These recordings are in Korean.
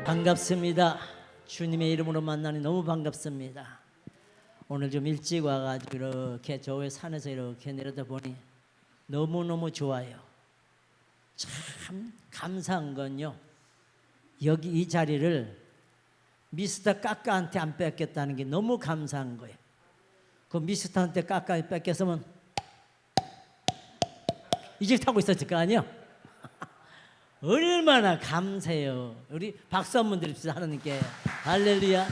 반갑습니다. 주님의 이름으로 만나니 너무 반갑습니다. 오늘 좀 일찍 와가지고 이렇게 저의 산에서 이렇게 내려다 보니 너무너무 좋아요. 참 감사한 건요, 여기 이 자리를 미스터 까까한테 안 뺏겼다는 게 너무 감사한 거예요. 그 미스터한테 까까 뺏겼으면 이제 타고 있었을 거 아니에요. 얼마나 감사해요. 우리 박수 한번 드립시다. 하나님께 할렐루야.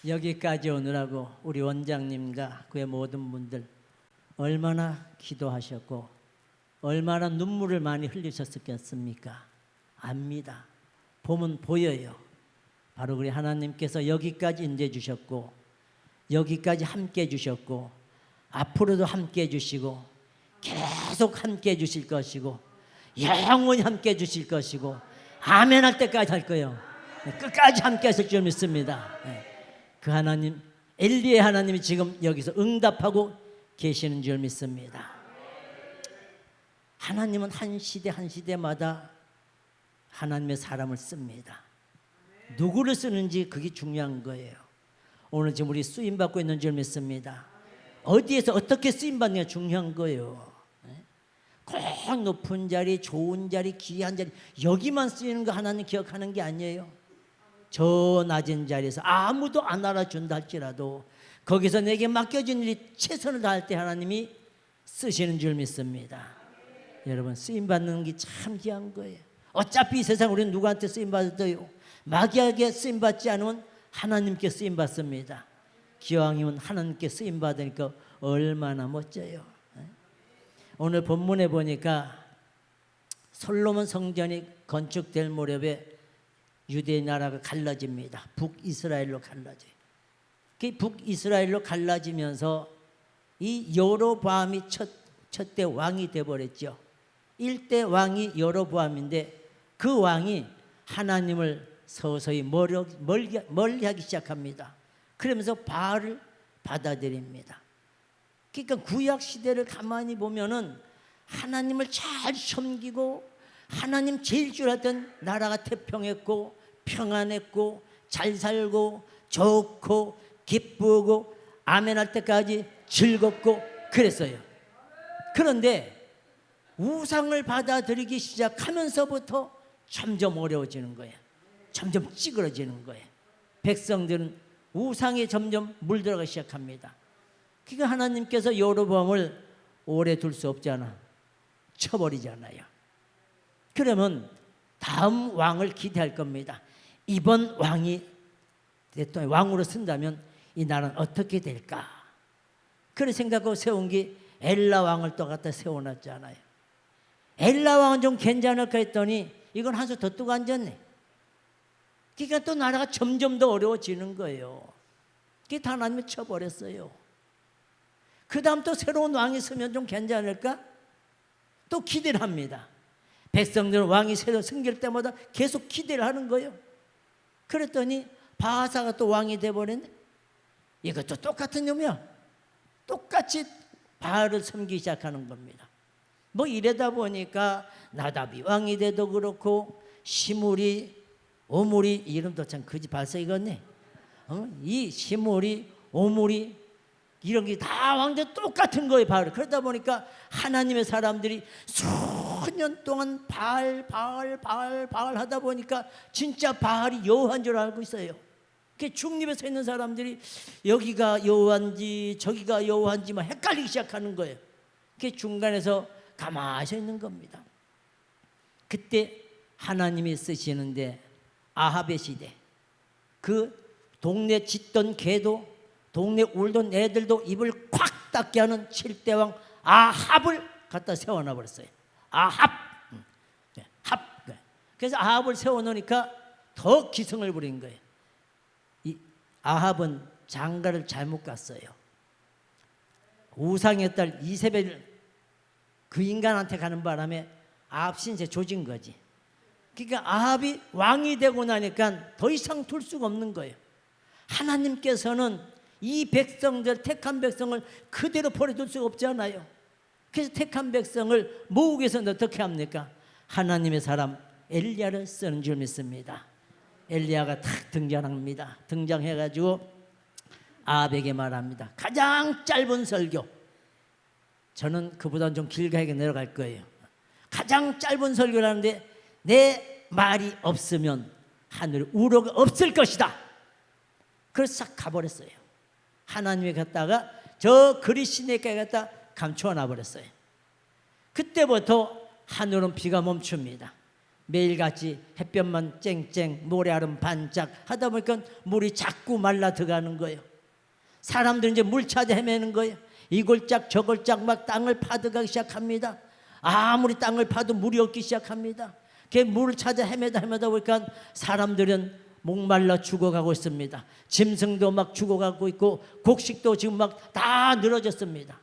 여기까지 오느라고 우리 원장님과 그의 모든 분들 얼마나 기도하셨고 얼마나 눈물을 많이 흘리셨겠습니까? 압니다. 보면 보여요. 바로 우리 하나님께서 여기까지 인도해 주셨고 여기까지 함께 해 주셨고 앞으로도 함께 해 주시고 계속 함께 해 주실 것이고 영원히 함께 해 주실 것이고 아멘 할 때까지 할 거예요. 끝까지 함께 하실 줄 믿습니다. 그 하나님, 엘리의 하나님이 지금 여기서 응답하고 계시는 줄 믿습니다. 하나님은 한 시대 한 시대마다 하나님의 사람을 씁니다. 누구를 쓰는지 그게 중요한 거예요. 오늘 지금 우리 쓰임받고 있는 줄 믿습니다. 어디에서 어떻게 쓰임받는 게 중요한 거예요. 꼭 높은 자리, 좋은 자리, 귀한 자리 여기만 쓰이는 거 하나님 기억하는 게 아니에요. 저 낮은 자리에서 아무도 안 알아준다 할지라도 거기서 내게 맡겨진 일이 최선을 다할 때 하나님이 쓰시는 줄 믿습니다. 여러분, 쓰임받는 게 참 귀한 거예요. 어차피 이 세상 우리는 누구한테 쓰임받아요? 마귀에게 쓰임받지 않으면 하나님께 쓰임받습니다. 기왕이면 하나님께 쓰임받으니까 얼마나 멋져요. 오늘 본문에 보니까 솔로몬 성전이 건축될 무렵에 유대 나라가 갈라집니다. 북이스라엘로 갈라져요. 그 북이스라엘로 갈라지면서 이 여로보암이 첫째 왕이 되어버렸죠. 1대 왕이 여로보암인데 그 왕이 하나님을 서서히 멀리하기 시작합니다. 그러면서 바알을 받아들입니다. 그러니까 구약 시대를 가만히 보면은 하나님을 잘 섬기고 하나님 제일 줄 알았던 나라가 태평했고 평안했고 잘 살고 좋고 기쁘고 아멘할 때까지 즐겁고 그랬어요. 그런데 우상을 받아들이기 시작하면서부터 점점 어려워지는 거예요. 점점 찌그러지는 거예요. 백성들은 우상에 점점 물들어가기 시작합니다. 그러니까 하나님께서 여로보암을 오래 둘 수 없잖아. 쳐버리잖아요. 그러면 다음 왕을 기대할 겁니다. 이번 왕이 대통령 왕으로 쓴다면 이 나라는 어떻게 될까? 그런 생각하고 세운 게 엘라 왕을 또 갖다 세워놨잖아요. 엘라 왕은 좀 괜찮을까 했더니 이건 한 수 더 뜨고 앉았네. 그러니까 또 나라가 점점 더 어려워지는 거예요. 그게 다 하나님이 쳐버렸어요. 그 다음 또 새로운 왕이 서면 좀 괜찮을까? 또 기대를 합니다. 백성들은 왕이 새로 생길 때마다 계속 기대를 하는 거예요. 그랬더니 바하사가 또 왕이 돼버렸네. 이것도 똑같은 놈이야. 똑같이 바알을 섬기기 시작하는 겁니다. 뭐 이러다 보니까 나답이 왕이 돼도 그렇고 시므리, 오므리 이름도 참 거지 발색이겠네. 이 시므리, 오므리 이런 게 다 왕들 똑같은 거예요. 바알. 그러다 보니까 하나님의 사람들이 수년 동안 바알 하다 보니까 진짜 바알이 여호와인 줄 알고 있어요. 그 중립에 서 있는 사람들이 여기가 여호와인지 저기가 여호와인지 막 헷갈리기 시작하는 거예요. 그 중간에서 가만히 서 있는 겁니다. 그때 하나님이 쓰시는데 아합의 시대, 그 동네 짖던 개도 동네 울던 애들도 입을 콱 닫게 하는 7대 왕 아합을 갖다 세워놔 버렸어요. 아합. 그래서 아합을 세워놓으니까 더 기승을 부린 거예요. 이 아합은 장가를 잘못 갔어요. 우상의 딸 이세벨 그 인간한테 가는 바람에 아합 신세 조진 거지. 그러니까 아합이 왕이 되고 나니까 더 이상 둘 수가 없는 거예요. 하나님께서는 이 백성들, 택한 백성을 그대로 버려둘 수가 없잖아요. 그래서 택한 백성을 모으기 위해서는 어떻게 합니까? 하나님의 사람 엘리야를 쓰는 줄 믿습니다. 엘리야가 탁 등장합니다. 등장해가지고 아합에게 말합니다. 가장 짧은 설교. 저는 그보다는 좀 길게 내려갈 거예요. 가장 짧은 설교를 하는데 내 말이 없으면 하늘에 우로가 없을 것이다. 그래서 싹 가버렸어요. 하나님이 갔다가 저 그리시네까지 갔다 감추어 놔버렸어요. 그때부터 하늘은 비가 멈춥니다. 매일같이 햇볕만 쨍쨍 모래알은 반짝 하다 보니까 물이 자꾸 말라 들어가는 거예요. 사람들은 이제 물 찾아 헤매는 거예요. 이 골짝 저 골짝 막 땅을 파들어가기 시작합니다. 아무리 땅을 파도 물이 없기 시작합니다. 그 물을 찾아 헤매다 보니까 사람들은 목말라 죽어가고 있습니다. 짐승도 막 죽어가고 있고 곡식도 지금 막 다 늘어졌습니다.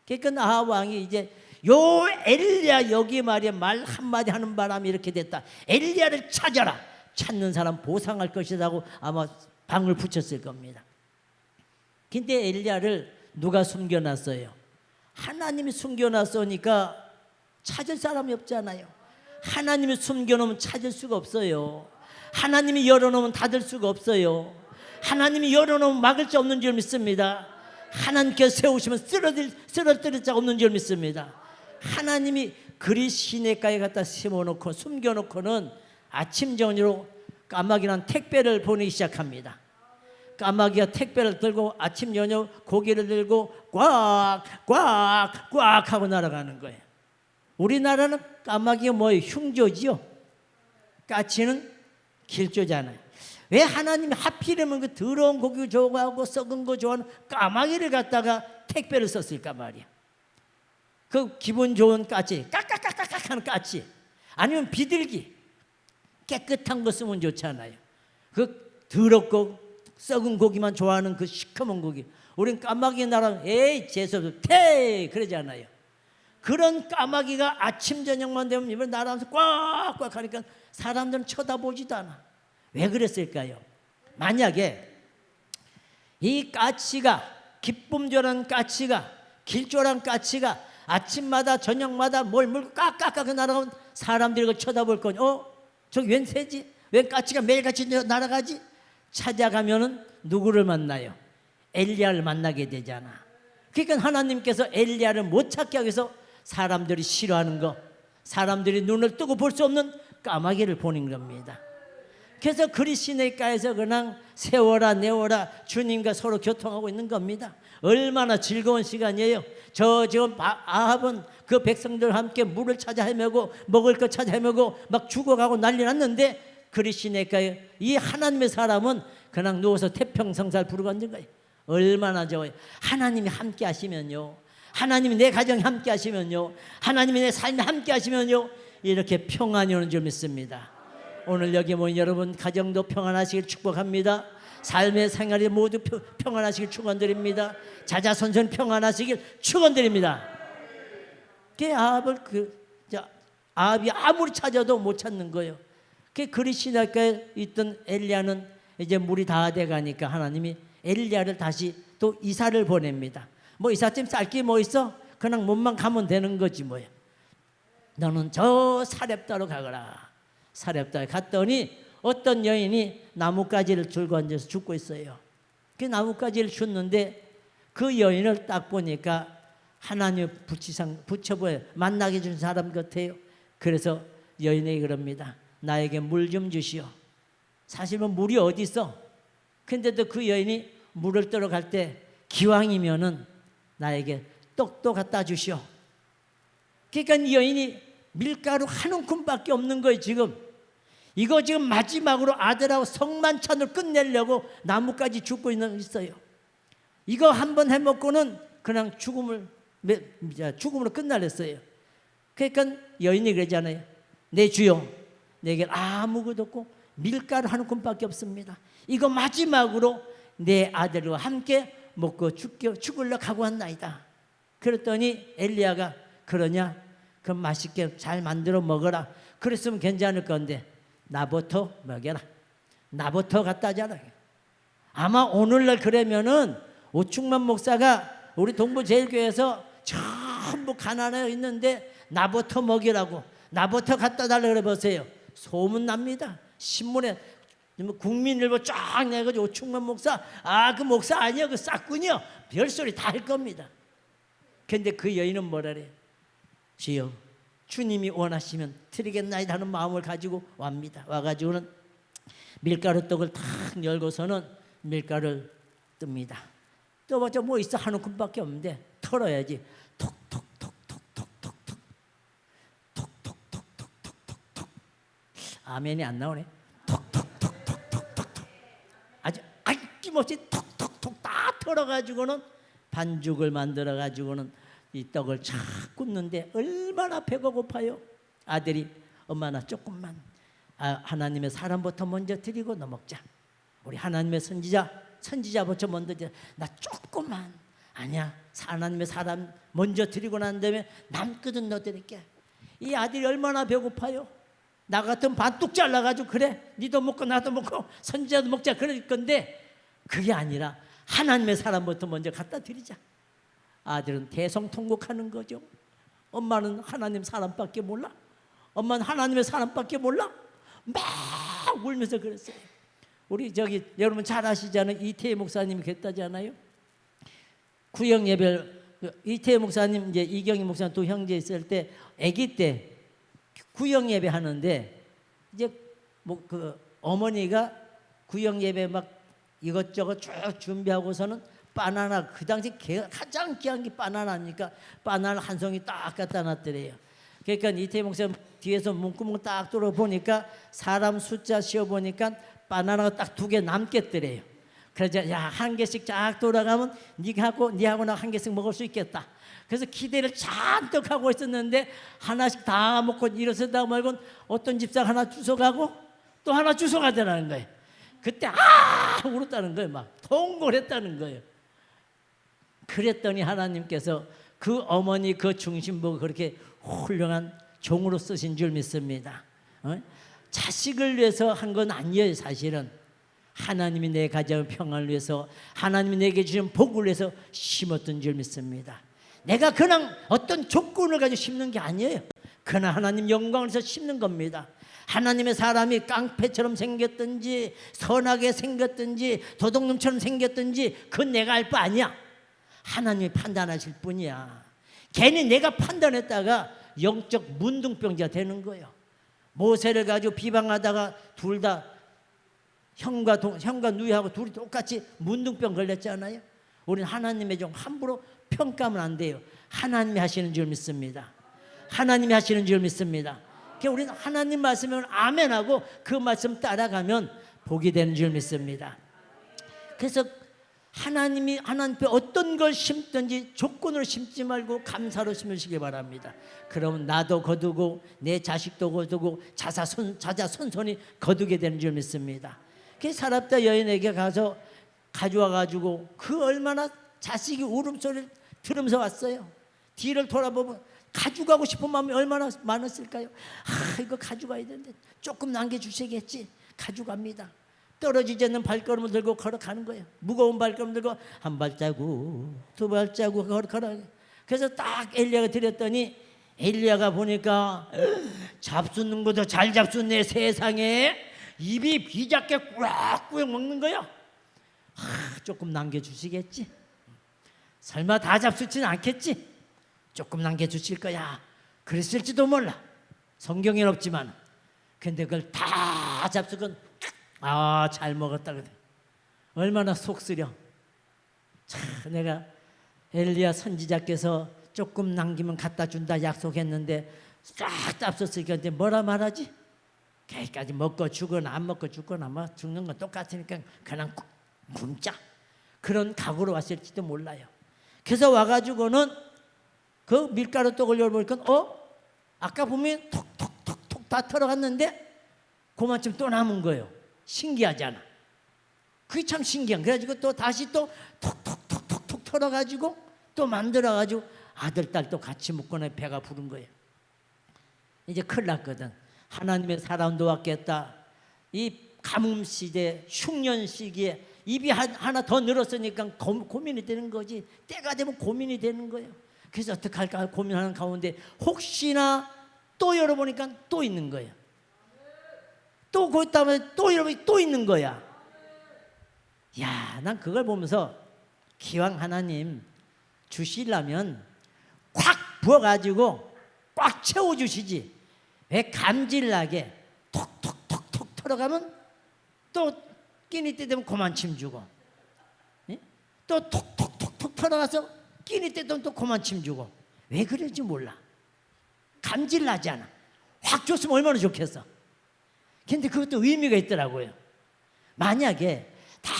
그러니까 아합 왕이 이제 요 엘리야 여기 말이야 말 한마디 하는 바람에 이렇게 됐다. 엘리야를 찾아라. 찾는 사람 보상할 것이라고 아마 방을 붙였을 겁니다. 근데 엘리야를 누가 숨겨놨어요? 하나님이 숨겨놨으니까 찾을 사람이 없잖아요. 하나님이 숨겨놓으면 찾을 수가 없어요. 하나님이 열어놓으면 닫을 수가 없어요. 하나님이 열어놓으면 막을 수 없는 줄 믿습니다. 하나님께서 세우시면 쓰러뜨릴 자 없는 줄 믿습니다. 하나님이 그리 시내가에 갖다 심어놓고 숨겨놓고는 아침 저녁으로 까마귀는 택배를 보내기 시작합니다. 까마귀가 택배를 들고 아침 저녁 고기를 들고 꽉 하고 날아가는 거예요. 우리나라는 까마귀가 뭐예요? 흉조지요. 까치는 길조잖아요. 왜 하나님이 하필이면 그 더러운 고기 좋아하고 썩은 거 좋아하는 까마귀를 갖다가 택배를 썼을까 말이야. 그 기분 좋은 까치, 까까까까까 하는 까치, 아니면 비둘기, 깨끗한 거 쓰면 좋잖아요. 그 더럽고 썩은 고기만 좋아하는 그 시커먼 고기, 우린 까마귀 나라 에이 재수없어 태 그러잖아요. 그런 까마귀가 아침 저녁만 되면 입을 날아가면서 꽉꽉 하니까 사람들은 쳐다보지도 않아. 왜 그랬을까요? 만약에 이 까치가 기쁨조란 까치가 길조란 까치가 아침마다 저녁마다 뭘 물고 깍깍깍 날아가면 사람들이 그걸 쳐다볼 거니 저기 웬 새지? 웬 까치가 매일같이 날아가지? 찾아가면은 누구를 만나요? 엘리야를 만나게 되잖아. 그러니까 하나님께서 엘리야를 못 찾게 하기 위해서 사람들이 싫어하는 거, 사람들이 눈을 뜨고 볼 수 없는 까마귀를 보낸 겁니다. 그래서 그리시네가에서 그냥 세워라 내워라 주님과 서로 교통하고 있는 겁니다. 얼마나 즐거운 시간이에요. 지금 아합은 그 백성들과 함께 물을 찾아 헤매고 먹을 것 찾아 헤매고 막 죽어가고 난리 났는데 그리시네가에 이 하나님의 사람은 그냥 누워서 태평성사를 부르고 앉은 거예요. 얼마나 좋아요. 하나님이 함께 하시면요, 하나님이 내 가정에 함께 하시면요, 하나님이 내 삶에 함께 하시면요, 이렇게 평안이 오는 줄 믿습니다. 오늘 여기 모인 여러분 가정도 평안하시길 축복합니다. 삶의 생활이 모두 평안하시길 축원드립니다. 자자손손 평안하시길 축원드립니다. 아합이 아무리 찾아도 못 찾는 거예요. 그리시나가에 있던 엘리야는 이제 물이 다 돼가니까 하나님이 엘리야를 다시 또 이사를 보냅니다. 뭐 이삿짐 쌀 게 뭐 있어? 그냥 몸만 가면 되는 거지 뭐야. 너는 저 사렙다로 가거라. 사렙다에 갔더니 어떤 여인이 나뭇가지를 들고 앉아서 죽고 있어요. 그 나뭇가지를 줬는데 그 여인을 딱 보니까 하나님 부처보여 만나게 준 사람 같아요. 그래서 여인에게 그럽니다. 나에게 물 좀 주시오. 사실 뭐 물이 어디 있어? 근데도 그 여인이 물을 떠러 갈 때 기왕이면은 나에게 떡도 갖다 주시오. 그러니까 이 여인이 밀가루 한 움큼밖에 없는 거예요. 이거 지금 마지막으로 아들하고 성만찬을 끝내려고 나뭇가지 줍고 있어요. 이거 한번 해먹고는 그냥 죽음으로 끝날랬어요. 그러니까 여인이 그러잖아요. 내 주여, 내게 아무것도 없고 밀가루 한 움큼밖에 없습니다. 이거 마지막으로 내 아들과 함께 먹고 죽으려 가고 왔나이다. 그랬더니 엘리야가 그러냐? 그럼 맛있게 잘 만들어 먹어라. 그랬으면 괜찮을 건데 나부터 먹여라. 나부터 갖다 줘라. 아마 오늘날 그러면은 오충만 목사가 우리 동부제일교회에서 전부 가난해 있는데 나부터 먹이라고, 나부터 갖다 달라 그래 보세요. 소문 납니다. 신문에 국민일보 쫙 내가지고 오충만 목사, 그 목사 아니야, 그 싹군이요, 별소리 다 할 겁니다. 근데 그 여인은 뭐라 그래? 주여, 주님이 원하시면 드리겠나이다 하는 마음을 가지고 옵니다. 와가지고는 밀가루 떡을 탁 열고서는 밀가루를 뜹니다. 떠봤자 뭐 있어? 한 움큼밖에 없는데 털어야지. 톡톡톡톡톡톡톡 톡톡톡톡톡톡톡. 아멘이 안 나오네. 톡톡톡톡톡톡톡. 아주 아낌없이 톡톡톡 다 털어가지고는 반죽을 만들어가지고는 이 떡을 착 굽는데 얼마나 배가 고파요. 아들이 엄마 나 조금만 하나님의 사람부터 먼저 드리고 너 먹자. 우리 하나님의 선지자부터 먼저 드려. 나 조금만. 아니야, 하나님의 사람 먼저 드리고 난 다음에 남거든 너 드릴게. 이 아들이 얼마나 배고파요. 나 같으면 반뚝 잘라가지고 그래 니도 먹고 나도 먹고 선지자도 먹자 그럴 건데 그게 아니라 하나님의 사람부터 먼저 갖다 드리자. 아들은 대성통곡하는 거죠. 엄마는 하나님 사람밖에 몰라. 엄마는 하나님의 사람밖에 몰라. 막 울면서 그랬어요. 우리 저기 여러분 잘 아시잖아요. 이태희 목사님이 그랬다잖아요. 구역 예배를 이태희 목사님 이제 이경희 목사님 두 형제 있을 때 아기 때 구역 예배 하는데 이제 뭐 그 어머니가 구역 예배 막 이것저것 쭉 준비하고서는 바나나, 그 당시 가장 귀한 게 바나나니까 바나나 한 송이 딱 갖다 놨더래요. 그러니까 이태희 목사님 뒤에서 문구멍 딱 뚫어 보니까 사람 숫자 씌워 보니까 바나나가 딱 2개 남겠더래요. 그래서 야, 한 개씩 쫙 돌아가면 니하고 나 한 개씩 먹을 수 있겠다. 그래서 기대를 잔뜩 하고 있었는데 하나씩 다 먹고 일어서다 말고 어떤 집사가 하나 주워가고 또 하나 주워가더라는 거예요. 그때 울었다는 거예요. 막 통곡했다는 거예요. 그랬더니 하나님께서 그 어머니 그 중심보고 그렇게 훌륭한 종으로 쓰신 줄 믿습니다. 자식을 위해서 한 건 아니에요. 사실은 하나님이 내 가정의 평안을 위해서, 하나님이 내게 주신 복을 위해서 심었던 줄 믿습니다. 내가 그냥 어떤 조건을 가지고 심는 게 아니에요. 그러나 하나님 영광을 위해서 심는 겁니다. 하나님의 사람이 깡패처럼 생겼든지 선하게 생겼든지 도둑놈처럼 생겼든지 그건 내가 알 바 아니야. 하나님이 판단하실 뿐이야. 괜히 내가 판단했다가 영적 문둥병자 되는 거예요. 모세를 가지고 비방하다가 둘 다 형과 누이하고 둘이 똑같이 문둥병 걸렸잖아요. 우리는 하나님의 종 함부로 평가하면 안 돼요. 하나님이 하시는 줄 믿습니다. 하나님이 하시는 줄 믿습니다. 그러니까 우리는 하나님 말씀을 아멘하고 그 말씀 따라가면 복이 되는 줄 믿습니다. 그래서 하나님 앞에 어떤 걸 심든지 조건으로 심지 말고 감사로 심으시기 바랍니다. 그러면 나도 거두고 내 자식도 거두고 자자손손이 거두게 되는 줄 믿습니다. 그 사랍다 여인에게 가서 가져와가지고 그 얼마나 자식이 울음소리를 들으면서 왔어요. 뒤를 돌아보면 가져가고 싶은 마음이 얼마나 많았을까요? 이거 가져가야 되는데 조금 남겨주시겠지. 가져갑니다. 떨어지지 않는 발걸음을 들고 걸어가는 거예요. 무거운 발걸음 들고 한 발자국 두 발자국 걸어. 그래서 딱 엘리야가 드렸더니 엘리야가 보니까 잡수는 것도 잘 잡수네. 세상에 입이 비잡게 꾸역꾸역 먹는 거야. 조금 남겨주시겠지. 설마 다 잡수지는 않겠지. 조금 남겨주실 거야. 그랬을지도 몰라. 성경엔 없지만. 근데 그걸 다 잡수건 잘 먹었다 그래. 얼마나 속 쓰려. 내가 엘리야 선지자께서 조금 남기면 갖다 준다 약속했는데 쫙 잡섰으니까 이제 뭐라 말하지? 걔까지 먹고 죽거나 안 먹고 죽거나 뭐 죽는 건 똑같으니까 그냥 굶자. 그런 각오로 왔을지도 몰라요. 그래서 와가지고는 그 밀가루 떡을 열어보니까 아까 보면 톡톡톡톡 다 털어갔는데 그만큼 또 남은 거예요. 신기하잖아. 그게 참 신기한. 그래가지고 또 다시 또 톡톡톡톡톡 털어가지고 또 만들어가지고 아들 딸도 같이 먹거나 배가 부른 거예요. 이제 큰일 났거든. 하나님의 사람도 왔겠다. 이 가뭄 시대, 흉년 시기에 입이 하나 더 늘었으니까 고민이 되는 거지. 때가 되면 고민이 되는 거예요. 그래서 어떻게 할까 고민하는 가운데 혹시나 또 열어보니까 또 있는 거예요. 또 거기다 또 이러면 또 있는 거야. 야, 난 그걸 보면서 기왕 하나님 주시려면 콱 부어가지고 꽉 채워주시지. 왜 감질나게 톡톡톡톡 털어가면 또 끼니 때 되면 그만 침 주고, 예? 또 톡톡톡톡 털어가서 끼니 때 되면 또 그만 침 주고. 왜 그런지 몰라. 감질나지 않아. 확 줬으면 얼마나 좋겠어. 근데 그것도 의미가 있더라고요. 만약에 다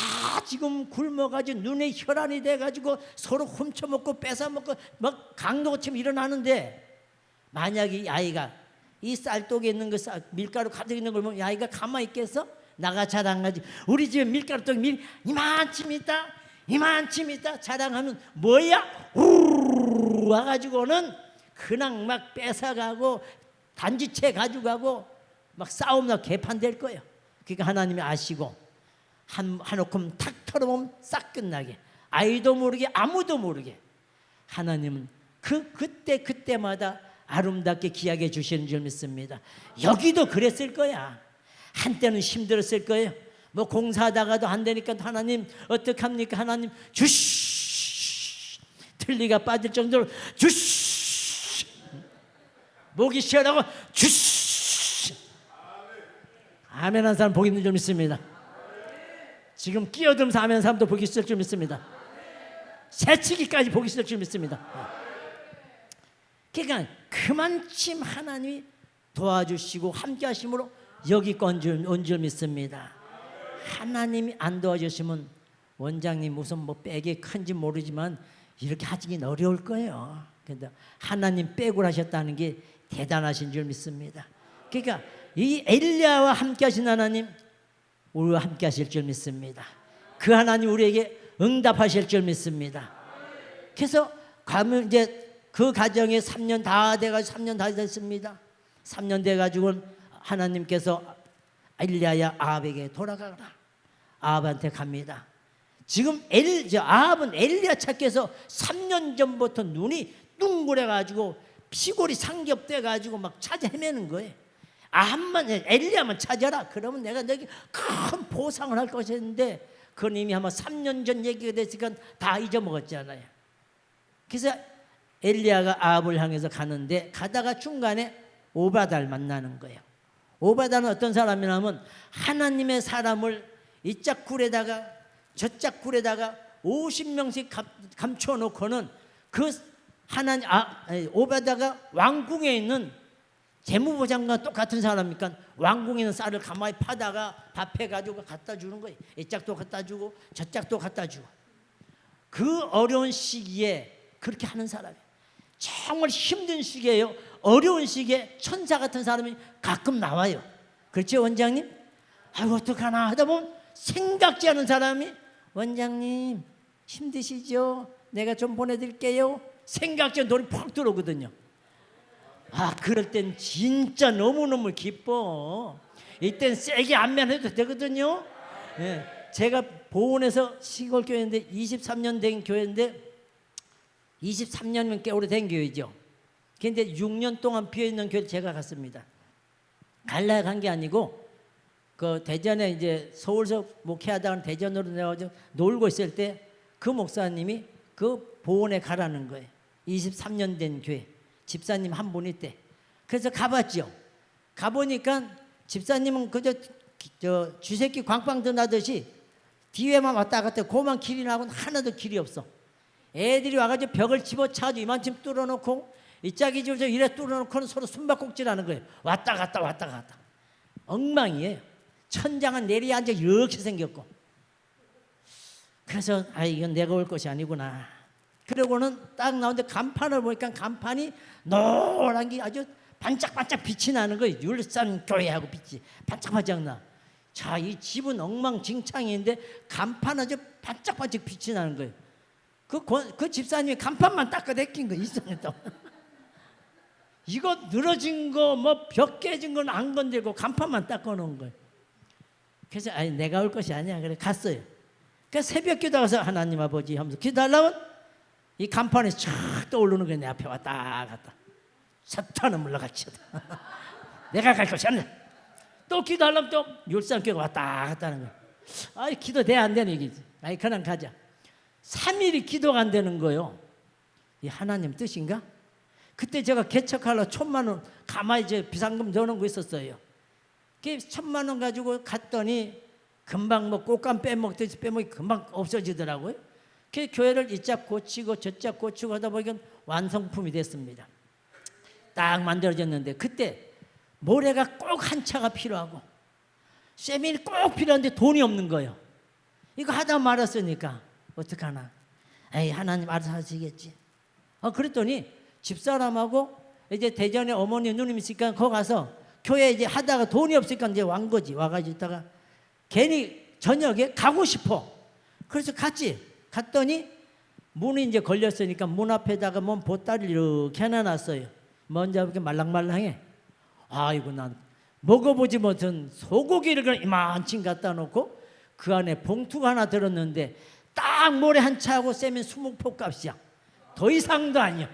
지금 굶어가지고 눈에 혈안이 돼가지고 서로 훔쳐먹고 뺏어먹고 막 강도처럼 일어나는데, 만약에 이 아이가 이 쌀독에 있는 거 밀가루 가득 있는 걸 보면 이 아이가 가만히 있겠어? 나가 자랑하지. 우리 집에 밀가루떡 이만큼 있다, 이만큼 있다 자랑하면 뭐야? 우르르 와가지고는 그냥 막 뺏어가고 단지채 가져가고 막 싸움나 개판될 거예요. 그러니까 하나님이 아시고 한 움큼 탁 털어보면 싹 끝나게, 아이도 모르게 아무도 모르게 하나님은 그때마다 아름답게 귀하게 주시는 줄 믿습니다. 여기도 그랬을 거야. 한때는 힘들었을 거예요. 뭐 공사하다가도 안 되니까 하나님 어떡합니까? 하나님 주시, 틀니가 빠질 정도로 주시, 목이 시원하고 주시. 아멘 한 사람 복 있는 줄 믿습니다. 지금 끼어들면서 아멘 사람도 복이 있을 줄 믿습니다. 새치기까지 복이 있을 줄 믿습니다. 그러니까 그만큼 하나님이 도와주시고 함께 하심으로 여기까지 온 줄 믿습니다. 하나님이 안 도와주시면 원장님 무슨 뭐 백이 큰지 모르지만 이렇게 하기는 어려울 거예요. 그런데 하나님 백을 하셨다는 게 대단하신 줄 믿습니다. 그러니까 이 엘리야와 함께 하신 하나님 우리와 함께 하실 줄 믿습니다. 그 하나님 우리에게 응답하실 줄 믿습니다. 그래서 가면 이제 그 가정에 3년 다 돼가지고 3년 다 됐습니다. 3년 돼가지고 하나님께서 엘리야야 아합에게 돌아가라. 아합한테 갑니다. 지금 아합은 엘리야 찾기 위해서 3년 전부터 눈이 둥그래가지고 피골이 상겹돼가지고 막 찾아 헤매는 거예요. 아합만 엘리야만 찾아라. 그러면 내가 너에게 큰 보상을 할 것인데 그건 이미 아마 3년 전 얘기가 됐으니까 다 잊어먹었잖아요. 그래서 엘리야가 아합을 향해서 가는데 가다가 중간에 오바다를 만나는 거예요. 오바다는 어떤 사람이냐면 하나님의 사람을 이짝 굴에다가 저짝 굴에다가 50명씩 감춰놓고는 그 하나님 오바다가 왕궁에 있는 재무부장과 똑같은 사람이니까 왕궁에 있는 쌀을 가만히 파다가 밥해가지고 갖다 주는 거예요. 이짝도 갖다 주고 저짝도 갖다 주고. 그 어려운 시기에 그렇게 하는 사람이에요. 정말 힘든 시기에요. 어려운 시기에 천사 같은 사람이 가끔 나와요. 그렇죠 원장님? 아이고 어떡하나 하다 보면 생각지 않은 사람이 원장님 힘드시죠? 내가 좀 보내드릴게요. 생각지 않은 돈이 팍 들어오거든요. 그럴 땐 진짜 너무너무 기뻐. 이땐 세게 안면해도 되거든요. 예, 제가 보은에서 시골 교회인데 23년 된 교회인데 23년이면 꽤 오래된 교회죠. 그런데 6년 동안 비어있는 교회를 제가 갔습니다. 갈라 간 게 아니고 그 대전에 이제 서울서 목회하다가 대전으로 내려가지고 놀고 있을 때 그 목사님이 그 보은에 가라는 거예요. 23년 된 교회 집사님 한 분 있대. 그래서 가봤죠. 가보니까 집사님은 그저 쥐새끼 광빵 드나듯이 뒤에만 왔다 갔다 고만 길이 나고 하나도 길이 없어. 애들이 와가지고 벽을 집어차가지고 이만큼 뚫어놓고 이 짝이 저 이래 뚫어놓고는 서로 숨바꼭질하는 거예요. 왔다 갔다 왔다 갔다. 엉망이에요. 천장은 내리앉아 이렇게 생겼고. 그래서 이건 내가 올 것이 아니구나. 그러고는 딱 나오는데 간판을 보니까 간판이 노란 게 아주 반짝반짝 빛이 나는 거예요. 율산 교회하고 빛이 반짝반짝 나. 자, 이 집은 엉망진창인데 간판 아주 반짝반짝 빛이 나는 거예요. 그 집사님이 간판만 닦아내낀 거 이상했다. 이거 늘어진 거 뭐 벽 깨진 건 안 건들고 간판만 닦아놓은 거예요. 그래서 내가 올 것이 아니야. 그래 갔어요. 그래서 새벽 기도 가서 하나님 아버지 하면서 기도하려면 이 간판이 쫙 떠오르는 거예요. 내 앞에 왔다 갔다. 사탄은 물러가치다. 내가 갈 것이 아니야. 또 기도하려면 또 율산교가 왔다 갔다 하는 거야. 아이 기도 돼 안 되는 얘기지. 아이 그냥 가자. 3일이 기도가 안 되는 거요. 이 하나님 뜻인가? 그때 제가 개척하려 1,000만 원 가만히 이제 비상금 넣어놓은 거 있었어요. 그 1,000만 원 가지고 갔더니 금방 뭐 꽃감 빼먹듯이 빼먹이 금방 없어지더라고요. 그 교회를 이짝 고치고 저짝 고치고 하다 보니까 완성품이 됐습니다. 딱 만들어졌는데 그때 모래가 꼭 한 차가 필요하고 세밀이 꼭 필요한데 돈이 없는 거예요. 이거 하다 말았으니까 어떡하나. 에이 하나님 알아서 하시겠지. 그랬더니 집사람하고 이제 대전에 어머니 누님 있으니까 거기 가서 교회 이제 하다가 돈이 없으니까 이제 완 거지. 와가지고 있다가 괜히 저녁에 가고 싶어. 그래서 갔더니 문이 이제 걸렸으니까 문 앞에다가 뭔 보따리를 이렇게 해놔놨어요. 먼저 이렇게 말랑말랑해. 아이고 난 먹어보지 못한 소고기를 그냥 이만큼 갖다 놓고 그 안에 봉투가 하나 들었는데 딱 모래 한 차하고 쎄면 20포 값이야. 더 이상도 아니야.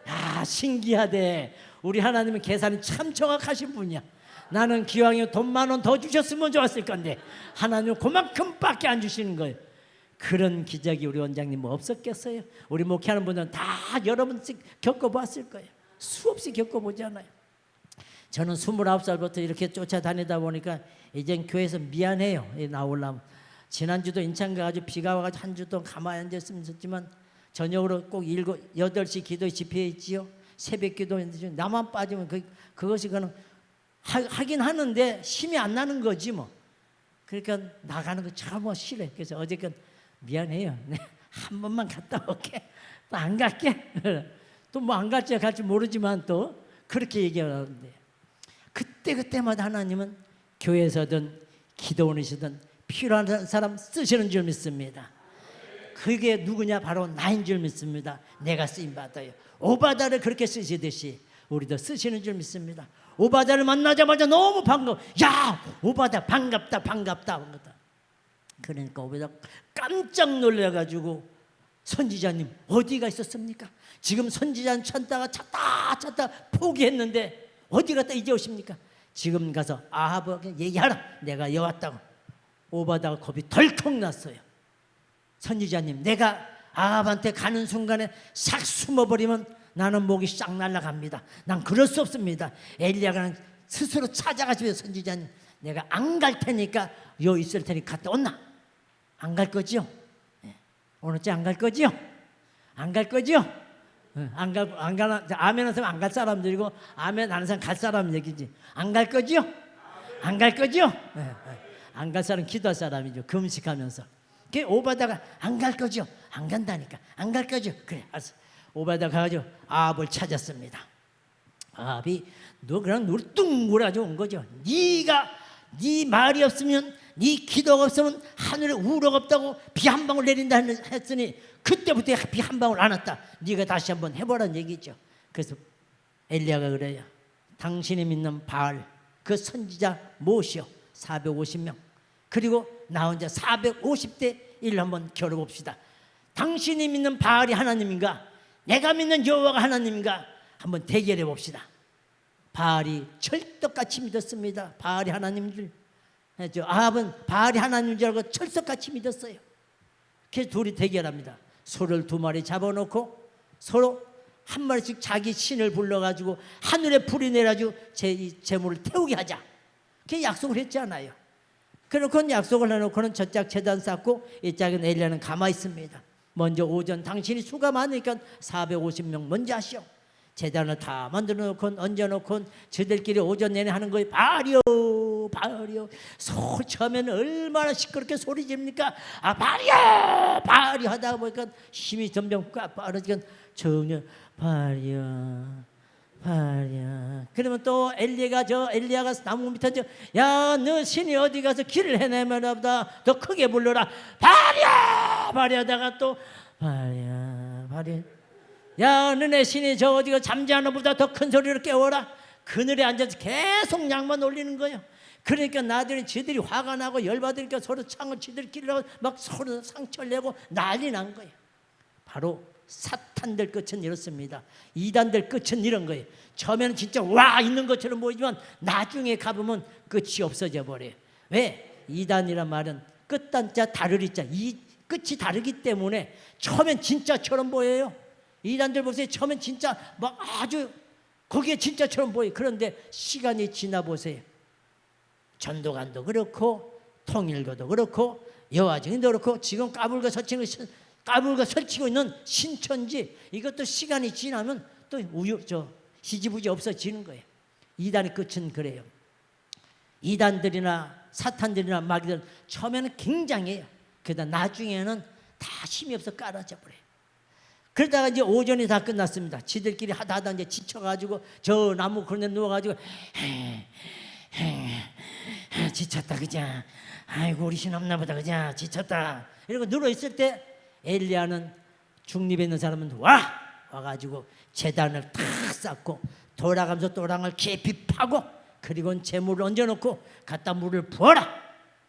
야 신기하대. 우리 하나님은 계산이 참 정확하신 분이야. 나는 기왕에 돈 10,000원 더 주셨으면 좋았을 건데 하나님은 그만큼밖에 안 주시는 거예요. 그런 기적이 우리 원장님 뭐 없었겠어요? 우리 목회하는 분들은 다 여러 번씩 겪어봤을 거예요. 수없이 겪어보잖아요. 저는 29살부터 이렇게 쫓아다니다 보니까 이젠 교회에서 미안해요. 나오려면. 지난주도 인천 가가지고 비가 와가지고 한 주 동안 가만히 앉았으면 좋지만 저녁으로 꼭 8시 기도에 집회에 있지요. 새벽 기도에 나만 빠지면 그것이 그는 하긴 하는데 힘이 안 나는 거지 뭐. 그러니까 나가는 거 참 싫어. 그래서 어저께 미안해요. 한 번만 갔다 올게. 또 안 갈게. 또 뭐 안 갈지 모르지만 또 그렇게 얘기하는데 그때마다 하나님은 교회에서든 기도원이시든 필요한 사람 쓰시는 줄 믿습니다. 그게 누구냐? 바로 나인 줄 믿습니다. 내가 쓰임받아요. 오바다를 그렇게 쓰시듯이 우리도 쓰시는 줄 믿습니다. 오바다를 만나자마자 너무 반가워. 야 오바다 반갑다. 그러니까 오바다 깜짝 놀라가지고 선지자님 어디가 있었습니까? 지금 선지자는 찾다가 포기했는데 어디 갔다 이제 오십니까? 지금 가서 아합에게 얘기하라. 내가 여왔다고. 오바다가 겁이 덜컥 났어요. 선지자님 내가 아합한테 가는 순간에 싹 숨어버리면 나는 목이 싹 날아갑니다. 난 그럴 수 없습니다. 엘리야가 스스로 찾아가시면 선지자님 내가 안 갈 테니까 여 있을 테니 갔다 온나? 안 갈 거지요? 오늘째 안 갈 거지요? 안 갈 거지요? 안 가나 아멘 하면 안 갈 사람들이고 아멘 하는 사람 갈 사람 얘기지. 안 갈 거지요? 안 갈 거지요? 안 갈 사람 기도할 사람이죠. 금식하면서. 그 오바다가 안 갈 거죠? 안 간다니까. 안 갈 거죠? 그래 알았어. 오바다가 가가지고 아합을 찾았습니다. 아합이 너 그냥 뚱그라져 온 거죠. 네 말이 없으면 네 기도가 없으면 하늘에 우럭 없다고 비 한 방울 내린다 했으니 그때부터 비 한 방울 안 왔다. 네가 다시 한번 해보라는 얘기죠. 그래서 엘리야가 그래요. 당신이 믿는 바알 그 선지자 모시오 450명 그리고 나 혼자 450대 1 한번 겨뤄봅시다. 당신이 믿는 바알이 하나님인가 내가 믿는 여호와가 하나님인가 한번 대결해 봅시다. 바알이 철떡같이 믿었습니다. 바알이 하나님인 줄. 아합은 바알이 하나님인 줄 알고 철석같이 믿었어요. 그래서 둘이 대결합니다. 소를 2마리 잡아놓고 서로 한 마리씩 자기 신을 불러가지고 하늘에 불이 내려가지고 제물을 태우게 하자. 그렇게 약속을 했잖아요. 그래놓고 약속을 해놓고는 저짝 제단 쌓고 이 짝은 엘리야는 가만히 있습니다. 먼저 오전 당신이 수가 많으니까 450명 먼저 하시오. 제단을 다 만들어 놓고 얹어놓고 저들끼리 오전 내내 하는 거예요. 바알이요 처음에는 얼마나 시끄럽게 소리 지릅니까? 바알이요 하다 보니까 힘이 점점 빠르니까 정녕 바알이요 그러면 또 엘리야가 나무 밑에 야 너 신이 어디 가서 길을 헤매나 보다 더 크게 불러라. 바알이요 하다가 또 바알이요 야 너네 신이 저 어디가 잠자는 보다 더 큰 소리로 깨워라. 그늘에 앉아서 계속 양만 올리는 거예요. 그러니까 나들이 지들이 화가 나고 열받으니까 서로 창을 지들끼리 막 서로 상처를 내고 난리 난 거예요. 바로 사탄들 끝은 이렇습니다. 이단들 끝은 이런 거예요. 처음에는 진짜 와 있는 것처럼 보이지만 나중에 가보면 끝이 없어져 버려요. 왜? 이단이란 말은 끝단자 다르리자, 이 끝이 다르기 때문에 처음엔 진짜처럼 보여요. 이단들 보세요. 처음엔 진짜 막 아주 거기에 진짜처럼 보여요. 그런데 시간이 지나 보세요. 전도관도 그렇고 통일교도 그렇고 여화정도 그렇고 지금 까불고 설치고 있는 신천지, 이것도 시간이 지나면 또 희지부지 없어지는 거예요. 이단의 끝은 그래요. 이단들이나 사탄들이나 마귀들 처음에는 굉장해요. 그러다 나중에는 다 힘이 없어 깔아져 버려요. 그러다가 이제 오전이 다 끝났습니다. 지들끼리 하다 이제 지쳐가지고 저 나무 그런 데 누워가지고 지쳤다 그자. 아이고 우리 신 없나 보다 그자. 지쳤다. 이러고 누워있을 때 엘리야는 중립에 있는 사람은 와가지고 제단을 탁 쌓고 돌아가면서 또랑을 깊이 파고 그리고 재물을 얹어놓고 갖다 물을 부어라.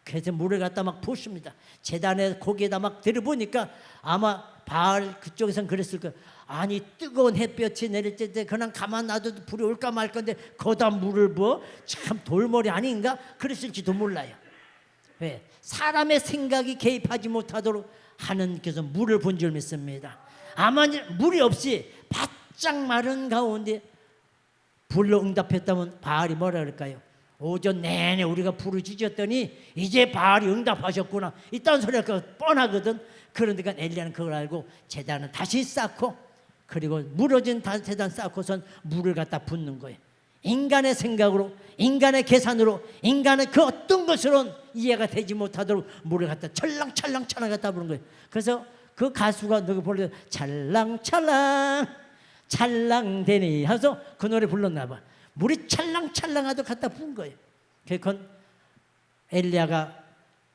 그래서 물을 갖다 막 붓습니다. 제단에 고기에다 막 들어보니까 아마 바알 그쪽에선 그랬을 거예요. 아니 뜨거운 햇볕이 내릴 때 그냥 가만 놔둬도 불이 올까 말 건데 거기다 물을 부어? 참 돌머리 아닌가? 그랬을지도 몰라요. 왜? 사람의 생각이 개입하지 못하도록 하나님께서 물을 본 줄 믿습니다. 아마 물이 없이 바짝 마른 가운데 불로 응답했다면 바알이 뭐라 그럴까요? 오전 내내 우리가 불을 지졌더니 이제 바알이 응답하셨구나, 이딴 소리가 뻔하거든. 그러니까 엘리야는 그걸 알고 제단을 다시 쌓고 그리고 무너진 제단 쌓고선 물을 갖다 붓는 거예요. 인간의 생각으로, 인간의 계산으로, 인간의 그 어떤 것으로는 이해가 되지 못하도록 물을 갖다 찰랑찰랑 갖다 부는 거예요. 그래서 그 가수가 누구 불러 찰랑찰랑 찰랑대니 하면서 그 노래 불렀나 봐. 물이 찰랑찰랑하도 갖다 부은 거예요. 그건 엘리야가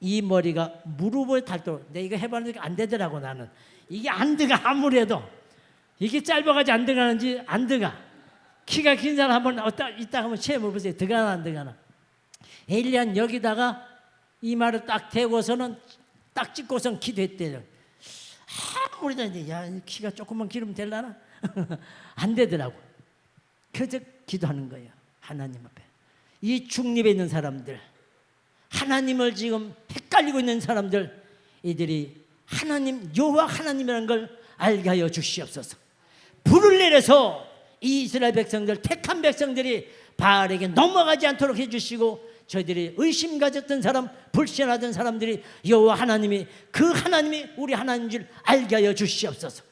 이 머리가 무릎을 닳도록, 내가 이거 해봤는데 안 되더라고. 나는 이게 안 들어가. 아무래도 이게 짧아가지고 안 들어가는지 안 들어가. 키가 긴 사람 한번 이따 한번 시험해 보세요. 들어가나 안 들어가나. 엘리야는 여기다가 이 말을 딱 대고서는 딱 찍고선 기도했대요. 아무래도 이제 야 키가 조금만 기르면 되려나? 안 되더라고. 그저 기도하는 거예요. 하나님 앞에. 이 중립에 있는 사람들, 하나님을 지금 헷갈리고 있는 사람들, 이들이 하나님 여호와 하나님이라는 걸 알게 하여 주시옵소서. 불을 내려서 이 이스라엘 백성들, 택한 백성들이 바알에게 넘어가지 않도록 해주시고, 저희들이 의심 가졌던 사람, 불신하던 사람들이 여호와 하나님이 그 하나님이 우리 하나님인 줄 알게 하여 주시옵소서.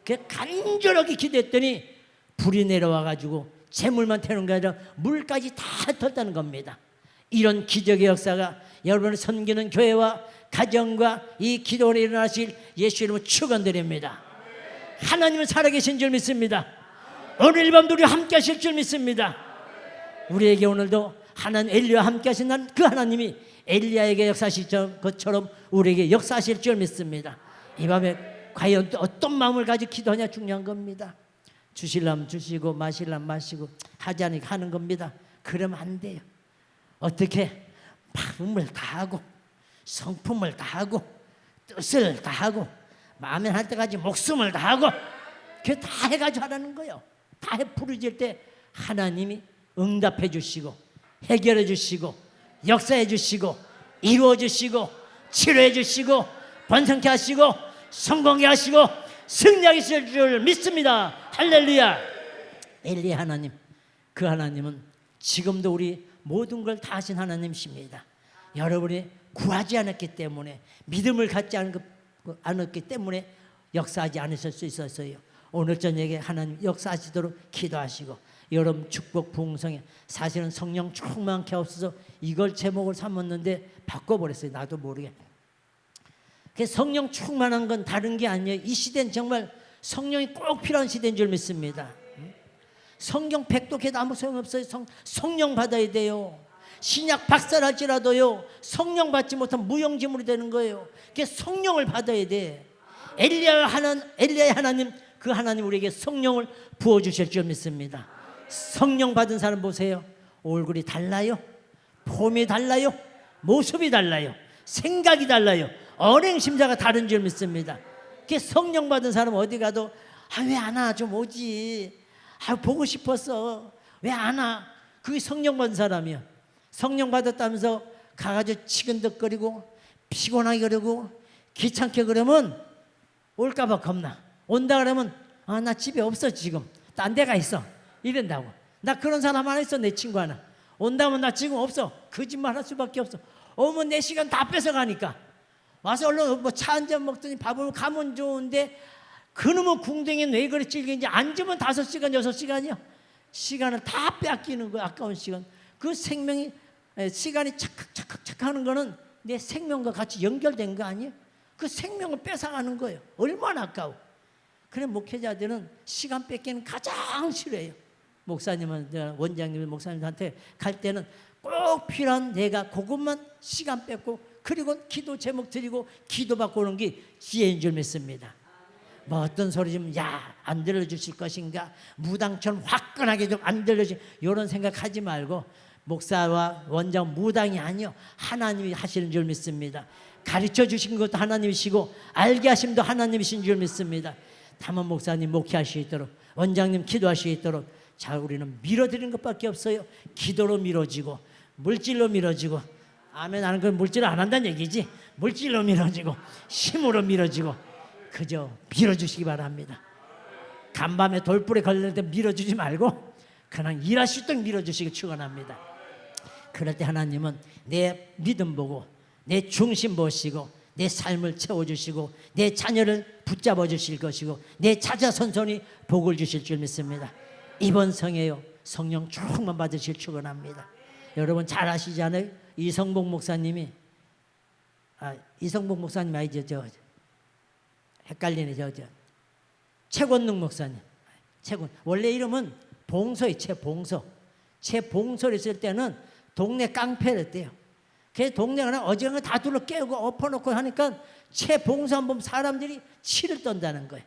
그 간절하게 기도했더니 불이 내려와가지고 재물만 태우는 게 아니라 물까지 다 털다는 겁니다. 이런 기적의 역사가 여러분을 섬기는 교회와 가정과 이 기도를 일어나실 예수 이름으로 축원드립니다. 하나님은 살아계신 줄 믿습니다. 오늘 밤도 우리 함께 하실 줄 믿습니다. 우리에게 오늘도 하나님 엘리야와 함께 하신 그 하나님이 엘리야에게 역사하실 것처럼 우리에게 역사하실 줄 믿습니다. 이 밤에 과연 또 어떤 마음을 가지고 기도하냐 중요한 겁니다. 주실라면 주시고 마실라면 마시고 하자니까 하는 겁니다. 그러면 안 돼요. 어떻게 마음을 다하고 성품을 다하고 뜻을 다하고 마음에 할 때까지 목숨을 다하고 그게 다 해가지고 하라는 거예요. 다 부르질 때 하나님이 응답해 주시고 해결해 주시고 역사해 주시고 이루어 주시고 치료해 주시고 번성케 하시고 성공케 하시고 승리하게 하실 줄 믿습니다. 할렐루야. 엘리야 하나님, 그 하나님은 지금도 우리 모든 걸 다 하신 하나님이십니다. 여러분이 구하지 않았기 때문에, 믿음을 갖지 않았기 때문에 역사하지 않으실 수 있었어요. 오늘 저녁에 하나님 역사하시도록 기도하시고, 여러분 축복 풍성해. 사실은 성령 충만케 하옵소서 이걸 제목을 삼았는데 바꿔버렸어요. 나도 모르게. 성령 충만한 건 다른 게 아니에요. 이 시대는 정말 성령이 꼭 필요한 시대인 줄 믿습니다. 성경 백독해도 아무 소용없어요. 성령 받아야 돼요. 신약 박사랄지라도요, 성령 받지 못하면 무용지물이 되는 거예요. 성령을 받아야 돼. 엘리야의 하나님, 그 하나님 우리에게 성령을 부어주실 줄 믿습니다. 성령 받은 사람 보세요. 얼굴이 달라요. 폼이 달라요. 모습이 달라요. 생각이 달라요. 언행심사가 다른 줄 믿습니다. 성령 받은 사람 어디 가도 왜 안 와? 좀 오지. 보고 싶었어. 왜 안 와? 그게 성령 받은 사람이야. 성령 받았다면서 가가지고 치근덕거리고 피곤하게 그러고 귀찮게 그러면 올까봐 겁나. 온다 그러면 나 집에 없어 지금. 딴 데가 있어. 이런다고. 나 그런 사람 하나 있어. 내 친구 하나. 온다면 나 지금 없어. 거짓말 할 수밖에 없어. 오면 내 시간 다 뺏어가니까. 와서 얼른 뭐 차 한 잔 먹더니 밥을 가면 좋은데 그놈의 궁뎅이는 왜 그리 찔긴지 앉으면 5시간 6시간이야. 시간을 다 뺏기는 거야. 아까운 시간. 그 생명이 시간이 착각착각 하는 거는 내 생명과 같이 연결된 거 아니에요? 그 생명을 뺏어가는 거예요. 얼마나 아까워. 그래 목회자들은 시간 뺏기는 가장 싫어해요. 목사님은 원장님 목사님한테 갈 때는 꼭 필요한 내가 그것만 시간 뺏고 그리고 기도 제목 드리고 기도받고 오는 게 지혜인 줄 믿습니다. 뭐 어떤 소리 좀 안 들려주실 것인가, 무당처럼 화끈하게 좀 안 들려주실 이런 생각하지 말고 목사와 원장 무당이 아니요 하나님이 하시는 줄 믿습니다. 가르쳐 주신 것도 하나님이시고 알게 하심도 하나님이신 줄 믿습니다. 다만 목사님 목회하시도록 원장님 기도하시도록 자 우리는 밀어드리는 것밖에 없어요. 기도로 밀어지고 물질로 밀어지고 아멘 하는 건 물질을 안 한다는 얘기지. 물질로 밀어지고 힘으로 밀어지고 그저 밀어주시기 바랍니다. 간밤에 돌불에 걸리는데 밀어주지 말고 그냥 일하시도록 밀어주시기 축원합니다. 그럴 때 하나님은 내 믿음 보고 내 중심 보시고 내 삶을 채워주시고 내 자녀를 붙잡아 주실 것이고 내 자자손손이 복을 주실 줄 믿습니다. 이번 성회요 성령 충만 받으실 축원합니다. 여러분 잘 아시잖아요. 이성복 목사님이 이성복 목사님 아니죠. 헷갈리네. 최권능 목사님. 원래 이름은 봉서예요. 최봉서를 있을 때는 동네 깡패랬대요. 그 동네가 어지간한 다 둘러 깨우고 엎어놓고 하니까 최봉서 한번 사람들이 치를 떤다는 거예요.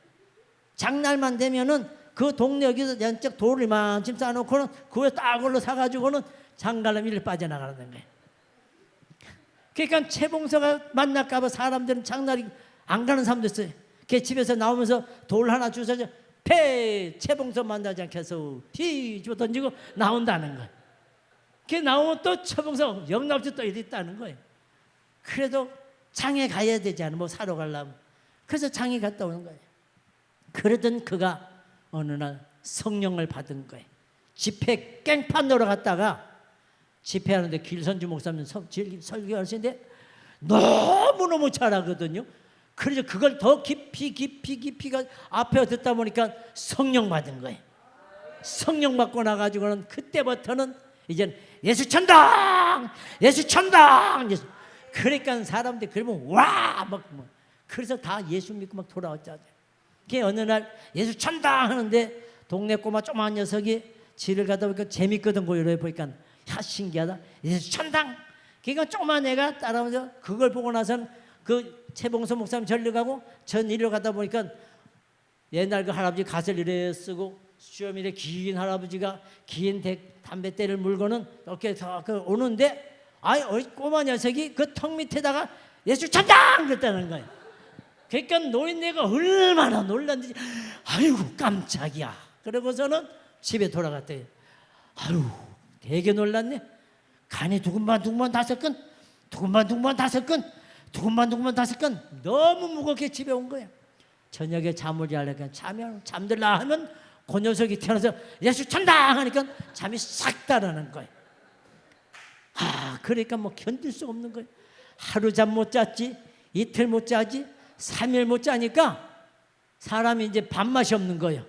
장날만 되면은 그 동네 여기서 연적 돌을 이만큼 쌓아놓고는 그거 딱 걸로 사가지고는 장갈람 일을 빠져나가는 거예요. 그러니까 최봉서가 만날까봐 사람들은 장날이 안 가는 사람도 있어요. 걔 집에서 나오면서 돌 하나 주워서 최봉서 만나지 않겠어 피 집어 던지고 나온다는 거예요. 걔 나오면 또 최봉서 영납지 또 이리 있다는 거예요. 그래도 장에 가야 되지 않아 뭐 사러 가려면. 그래서 장에 갔다 오는 거예요. 그러던 그가 어느 날 성령을 받은 거예요. 집회 깽판 넣으러 갔다가 집회하는데 길선주 목사님 설교하시는데 너무너무 잘하거든요. 그래서 그걸 더 깊이가 앞에 듣다 보니까 성령 받은 거예요. 성령 받고 나가지고는 그때부터는 이제 예수 천당 예수. 그러니까 사람들이 그러면 막 그래서 다 예수 믿고 막 돌아왔잖아요. 그게 어느 날 예수 천당 하는데 동네 꼬마 조그만 녀석이 지를 가다 보니까 재밌거든. 이러고 보니까 신기하다. 예수 천당. 그러니까 조그만 애가 따라오면서 그걸 보고 나서는 그 최봉서 목사님 절로 가고 전 이리로 가다 보니까 옛날 그 할아버지 갓을 이래 쓰고 수염이래 긴 할아버지가 긴 담뱃대를 물고는 이렇게 오는데 꼬마 녀석이 그 턱 밑에다가 예수 천당 그랬다는 거예요. 그러니까 노인네가 얼마나 놀랐는지 아이고 깜짝이야. 그러고서는 집에 돌아갔대요. 아유 되게 놀랐네. 간이 두근반 5건 두근반 5건 너무 무겁게 집에 온 거야. 저녁에 잠을 자려니까 잠들라 하면 그 녀석이 태어나서 예수 천당 하니까 잠이 싹 따라는 거야. 그러니까 뭐 견딜 수 없는 거야. 하루 잠 못 잤지, 이틀 못 자지, 3일 못 자니까 사람이 이제 밥맛이 없는 거예요.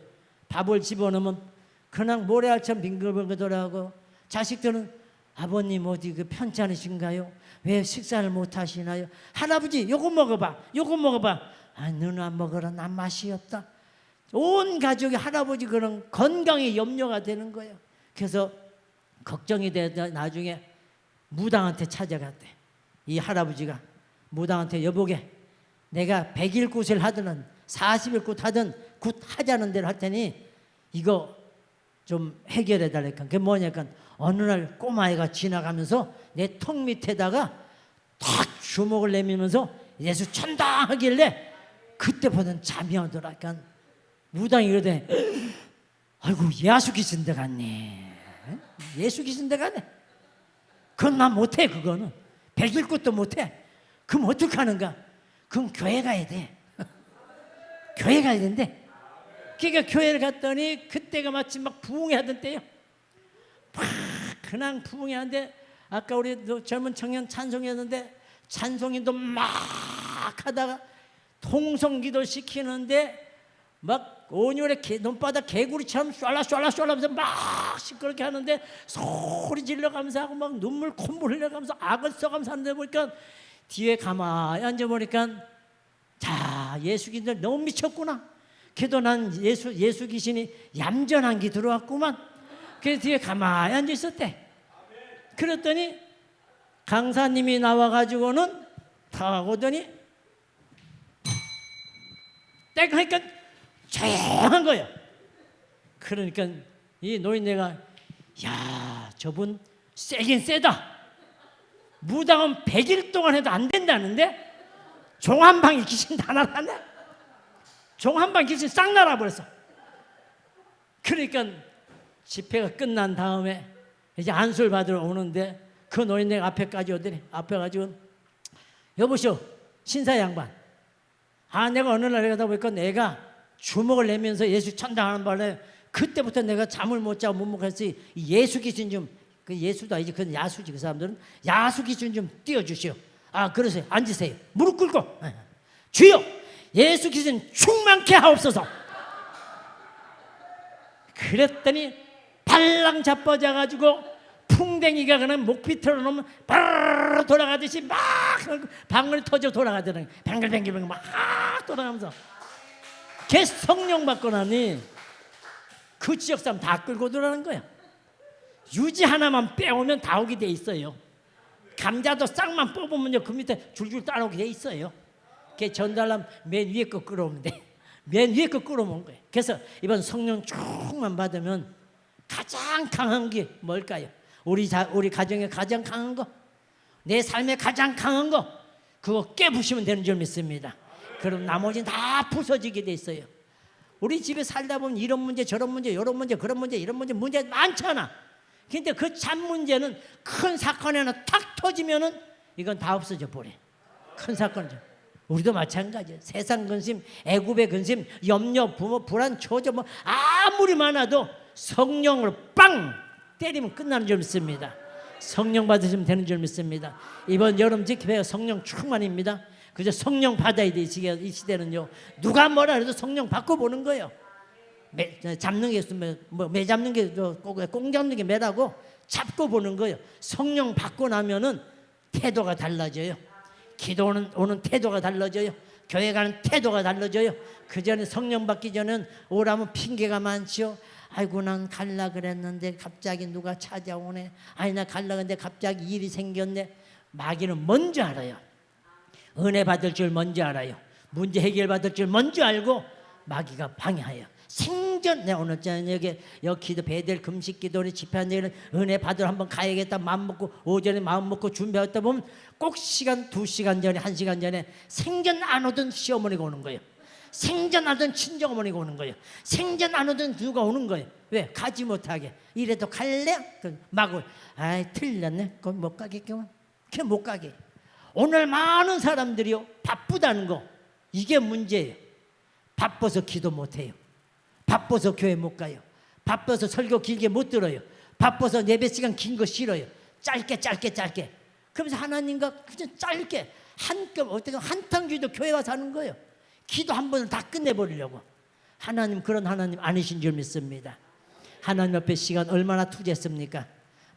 밥을 집어넣으면 그냥 모래알처럼 빙글빙글하고 자식들은 아버님 어디 그 편찮으신가요? 왜 식사를 못 하시나요? 할아버지 요거 먹어봐. 너는 안 먹어라. 난 맛이 없다. 온 가족이 할아버지 그런 건강에 염려가 되는 거예요. 그래서 걱정이 되다 나중에 무당한테 찾아갔대. 이 할아버지가 무당한테 여보게 내가 100일 굿을 하든 40일 굿 하든 굿 하자는 대로 할 테니 이거 좀 해결해 달라니까. 그게 뭐냐니까 어느 날 꼬마애가 지나가면서 내 턱 밑에다가 탁 주먹을 내밀면서 예수 천당 하길래 그때부터는 잠이 오더라니까. 무당이 이러더니 아이고 예수 귀신 들어갔네. 예수 귀신 들어갔네. 그건 난 못해. 그거는 100일 것도 못해. 그럼 어떻게 하는가? 그럼 교회 가야 돼. 교회 가야 된대. 그러니까 교회를 갔더니 그때가 마침 막 부흥회 하던 때요. 막 그냥 부흥회 하는데 아까 우리 젊은 청년 찬송이었는데 찬송인도 막 하다가 통성기도 시키는데 막 온유의 눈바닥 개구리처럼 쏠라쏠라쏠라 하면서 막 시끄럽게 하는데 소리 질러가면서 하고 막 눈물 콧물 흘려가면서 악을 써가면서 하는데 보니까 뒤에 가만히 앉아보니까 자 예수 귀신들 너무 미쳤구나. 그래도 난 예수 귀신이 얌전한 게 들어왔구만. 그래서 뒤에 가만히 앉아 있었대. 그랬더니 강사님이 나와가지고는 다 오더니 딱 하니까 조용한 거예요. 그러니까 이 노인네가 야 저분 세긴 세다. 무당은 100일 동안 해도 안 된다는데 종 한 방에 귀신 다 날아갔네. 종 한 방에 귀신 싹 날아버렸어. 그러니까 집회가 끝난 다음에 이제 안수를 받으러 오는데 그 노인네가 앞에까지 오더니 앞에 가지고 여보시오 신사 양반, 내가 어느 날 가다 보니까 내가 주먹을 내면서 예수 천당하는 바람에 그때부터 내가 잠을 못 자고 못 먹었어. 예수 귀신 좀, 그 예수도 아니지, 그건 야수지. 그 사람들은 야수 귀신 좀 띄워주시오. 그러세요. 앉으세요. 무릎 꿇고 주여 예수 귀신 충만케 하옵소서. 그랬더니 발랑 자빠져가지고 풍뎅이가 그냥 목 비틀어 놓으면 바르르 돌아가듯이 막 방울이 터져 돌아가더니 뱅글뱅글 막 돌아가면서 걔 성령 받고 나니 그 지역 사람 다 끌고 들어가는 거야. 유지 하나만 빼오면 다 오게 돼 있어요. 감자도 싹만 뽑으면요 그 밑에 줄줄 따라오게 돼 있어요. 걔 전달람 맨 위에 거 끌어오면 돼. 맨 위에 거 끌어오는 거예요. 그래서 이번 성령 쭉만 받으면 가장 강한 게 뭘까요? 우리 가정에 가장 강한 거, 내 삶에 가장 강한 거, 그거 깨부시면 되는 줄 믿습니다. 그럼 나머지는 다 부서지게 돼 있어요. 우리 집에 살다 보면 이런 문제 저런 문제 이런 문제 그런 문제 이런 문제 많잖아. 근데 그 참 문제는 큰 사건이 하나 탁 터지면은 이건 다 없어져 버려. 큰 사건이죠. 우리도 마찬가지예요. 세상 근심, 애굽의 근심, 염려, 부모, 불안, 초조 뭐 아무리 많아도 성령으로 빵 때리면 끝나는 줄 믿습니다. 성령 받으시면 되는 줄 믿습니다. 이번 여름 집회가 성령 충만입니다. 그저 성령 받아야 돼. 이 시대는요. 누가 뭐라 해도 성령 받고 보는 거예요. 잡는 게 매 잡는 게 꽁 잡는 게 매라고 잡고 보는 거예요. 성령 받고 나면은 태도가 달라져요. 기도는 오는 태도가 달라져요. 교회 가는 태도가 달라져요. 그 전에 성령 받기 전엔 오라면 핑계가 많지요. 아이고 난 갈라 그랬는데 갑자기 누가 찾아오네. 아니 나 갈라 그랬는데 갑자기 일이 생겼네. 마귀는 먼저 알아요. 은혜 받을 줄 먼저 알아요. 문제 해결 받을 줄 먼저 알고 마귀가 방해해요. 생전 내가 오늘 저녁에 여기도 베델 금식 기도를 집회한 데는 은혜 받으러 한번 가야겠다 마음 먹고 오전에 마음 먹고 준비하다 보면 꼭 시간 2시간 전에 1시간 전에 생전 안 오던 시어머니가 오는 거예요. 생전 안 오던 친정어머니가 오는 거예요. 생전 안 오던 누가 오는 거예요. 왜? 가지 못하게. 이래도 갈래? 마구 아이 틀렸네. 그건 못 가겠구만. 그냥 못 가게. 오늘 많은 사람들이요 바쁘다는 거 이게 문제예요. 바빠서 기도 못해요. 바빠서 교회 못 가요. 바빠서 설교 길게 못 들어요. 바빠서 예배 시간 긴 거 싫어요. 짧게. 그러면서 하나님과 그냥 짧게 어떻게 한탕주의도 교회 와서 하는 거예요. 기도 한 번을 다 끝내버리려고. 하나님 그런 하나님 아니신 줄 믿습니다. 하나님 앞에 시간 얼마나 투자했습니까?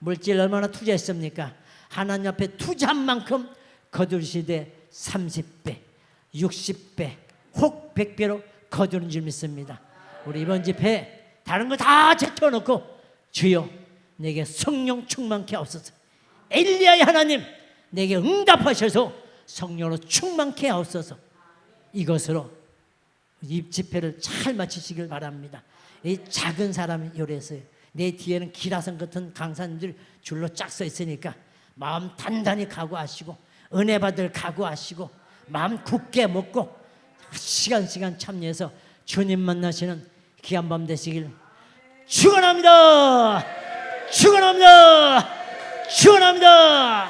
물질 얼마나 투자했습니까? 하나님 앞에 투자한 만큼 거두시되 30배, 60배, 혹 100배로 거두는 줄 믿습니다. 우리 이번 집회 다른 거 다 제쳐놓고 주여 내게 성령 충만케 하옵소서. 엘리야의 하나님 내게 응답하셔서 성령으로 충만케 하옵소서. 이것으로 이 집회를 잘 마치시길 바랍니다. 이 작은 사람이 요래서요. 내 뒤에는 기라성 같은 강사님들 줄로 쫙 서 있으니까 마음 단단히 각오하시고 은혜 받을 각오하시고 마음 굳게 먹고 시간 참여해서 주님 만나시는 귀한 밤 되시길 축원합니다. 축원합니다. 축원합니다.